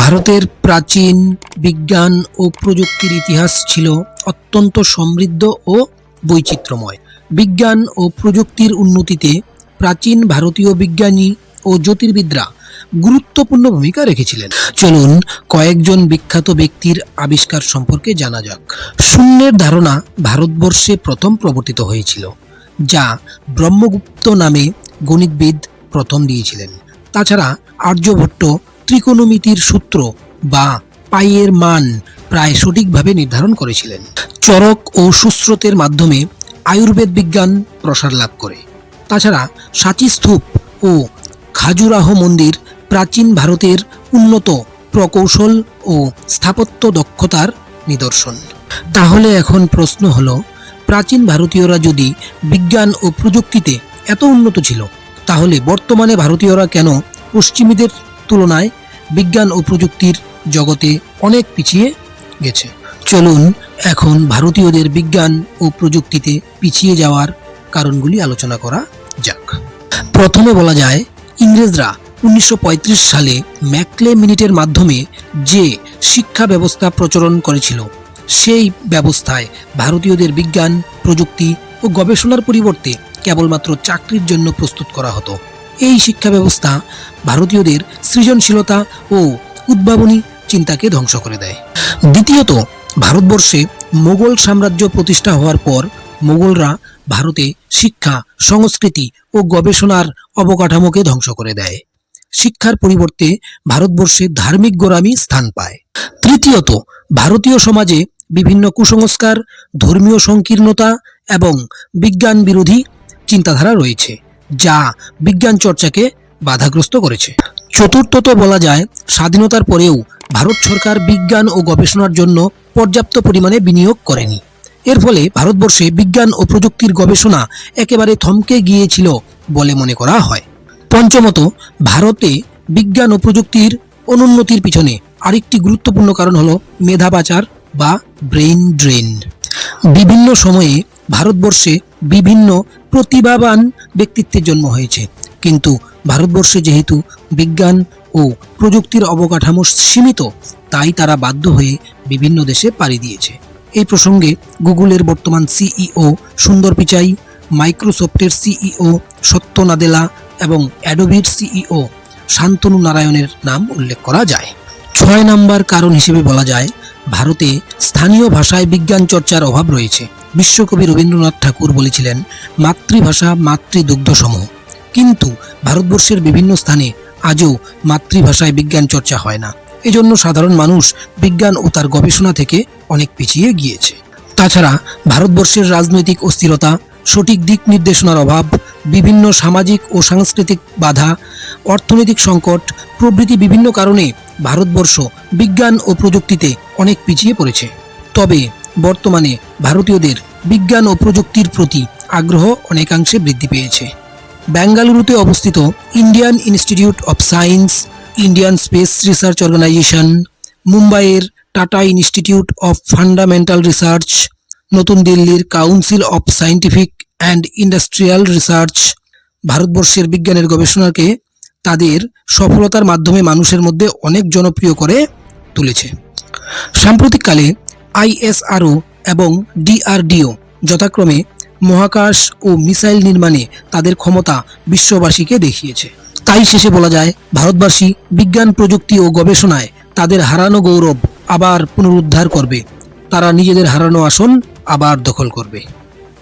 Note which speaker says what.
Speaker 1: ভারতের প্রাচীন বিজ্ঞান ও প্রযুক্তির ইতিহাস ছিল অত্যন্ত সমৃদ্ধ ও বৈচিত্র্যময়। বিজ্ঞান ও প্রযুক্তির উন্নতিতে প্রাচীন ভারতীয় বিজ্ঞানী ও জ্যোতির্বিদরা গুরুত্বপূর্ণ ভূমিকা রেখেছিলেন। চলুন কয়েকজন বিখ্যাত ব্যক্তির আবিষ্কার সম্পর্কে জানা যাক। শূন্যের ধারণা ভারতবর্ষে প্রথম প্রবর্তিত হয়েছিল, যা ব্রহ্মগুপ্ত নামে গণিতবিদ প্রথম দিয়েছিলেন। তাছাড়া আর্যভট্ট ত্রিকোণমিতির সূত্র বা পাইয়ের মান প্রায় সঠিকভাবে নির্ধারণ করেছিলেন। চরক ও সুশ্রুতের মাধ্যমে আয়ুর্বেদ বিজ্ঞান প্রসার লাভ করে। তাছাড়া সাঁচি স্তূপ ও খাজুরাহ মন্দির প্রাচীন ভারতের উন্নত প্রকৌশল ও স্থাপত্য দক্ষতার নিদর্শন। তাহলে এখন প্রশ্ন হলো, প্রাচীন ভারতীয়রা যদি বিজ্ঞান ও প্রযুক্তিতে এত উন্নত ছিল, তাহলে বর্তমানে ভারতীয়রা কেন পশ্চিমীদের তুলনায় বিজ্ঞান ও প্রযুক্তির জগতে অনেক পিছিয়ে গেছে? চলুন এখন ভারতীয়দের বিজ্ঞান ও প্রযুক্তিতে পিছিয়ে যাওয়ার কারণগুলি আলোচনা করা যাক। প্রথমে বলা যায়, ইংরেজরা 1935 সালে ম্যাকলে মিনিটের মাধ্যমে যে শিক্ষা ব্যবস্থা প্রচলন করেছিল, সেই ব্যবস্থায় ভারতীয়দের বিজ্ঞান, প্রযুক্তি ও গবেষণার পরিবর্তে কেবলমাত্র চাকরির জন্য প্রস্তুত করা হতো। এই শিক্ষা ব্যবস্থা ভারতীয়দের সৃজনশীলতা ও উদ্ভাবনী চিন্তাকে ধ্বংস করে দেয়। দ্বিতীয়ত, ভারতবর্ষে মোগল সাম্রাজ্য প্রতিষ্ঠা হওয়ার পর মোগলরা ভারতে শিক্ষা, সংস্কৃতি ও গবেষণার অবকাঠামোকে ধ্বংস করে দেয়। শিক্ষার পরিবর্তে ভারতবর্ষে ধার্মিক গোঁড়ামি স্থান পায়। তৃতীয়ত, ভারতীয় সমাজে বিভিন্ন কুসংস্কার, ধর্মীয় সংকীর্ণতা এবং বিজ্ঞান বিরোধী চিন্তাধারা রয়েছে, যা বিজ্ঞান চর্চাকে বাধাগ্রস্ত করেছে। চতুর্থত বলা যায়, স্বাধীনতার পরেও ভারত সরকার বিজ্ঞান ও গবেষণার জন্য পর্যাপ্ত পরিমাণে বিনিয়োগ করেনি। এর ফলে ভারতবর্ষে বিজ্ঞান ও প্রযুক্তির গবেষণা একেবারে থমকে গিয়েছিল বলে মনে করা হয়। পঞ্চমত, ভারতে বিজ্ঞান ও প্রযুক্তির অনুন্নতির পিছনে আরেকটি গুরুত্বপূর্ণ কারণ হলো মেধা পাচার বা ব্রেইন ড্রেন। বিভিন্ন সময়ে ভারতবর্ষে বিভিন্ন প্রতিভাবান ব্যক্তিত্বের জন্ম হয়েছে, কিন্তু ভারতবর্ষে যেহেতু বিজ্ঞান ও প্রযুক্তির অবকাঠামো সীমিত, তাই তারা বাধ্য হয়ে বিভিন্ন দেশে পাড়ি দিয়েছে। এই প্রসঙ্গে গুগলের বর্তমান সিইও সুন্দর পিচাই, মাইক্রোসফটের সিইও সত্য নাদেলা এবং অ্যাডোবির সিইও শান্তনু নারায়ণের নাম উল্লেখ করা যায়। 6 নম্বর কারণ হিসেবে বলা যায়, ভারতে স্থানীয় ভাষায় বিজ্ঞান চর্চার অভাব রয়েছে। বিশ্বকবি রবীন্দ্রনাথ ঠাকুর বলেছিলেন, মাতৃভাষা মাতৃদুগ্ধ সম। কিন্তু ভারতবর্ষের বিভিন্ন স্থানে আজও মাতৃভাষায় বিজ্ঞান চর্চা হয় না। এজন্য সাধারণ মানুষ বিজ্ঞান ও তার গবেষণা থেকে অনেক পিছিয়ে গিয়েছে। তাছাড়া ভারতবর্ষের রাজনৈতিক অস্থিরতা, সঠিক দিক নির্দেশনার অভাব, বিভিন্ন সামাজিক ও সাংস্কৃতিক বাধা, অর্থনৈতিক সংকট প্রভৃতি বিভিন্ন কারণে ভারতবর্ষ বিজ্ঞান ও প্রযুক্তিতে অনেক পিছিয়ে পড়েছে। তবে বর্তমানে ভারতীয়দের বিজ্ঞান ও প্রযুক্তির প্রতি আগ্রহ অনেকাংশে বৃদ্ধি পেয়েছে। বেঙ্গালুরুতে অবস্থিত Indian Institute of Science, Indian Space Research Organisation, মুম্বাইয়ের Tata Institute of Fundamental Research, নতুন দিল্লির Council of Scientific and Industrial Research ভারতবর্ষের বিজ্ঞানের গবেষণাকে তাদের সফলতার মাধ্যমে মানুষের মধ্যে অনেক জনপ্রিয় করে তুলেছে। সাম্প্রতিককালে আইএসআরও এবং ডিআরডিও যথাক্রমে মহাকাশ ও মিসাইল নির্মাণে তাদের ক্ষমতা বিশ্ববাসীকে দেখিয়েছে। তাই শেষে বলা যায়, ভারতবাসী বিজ্ঞান, প্রযুক্তি ও গবেষণায় তাদের হারানো গৌরব আবার পুনরুদ্ধার করবে। তারা নিজেদের হারানো আসন আবার দখল করবে।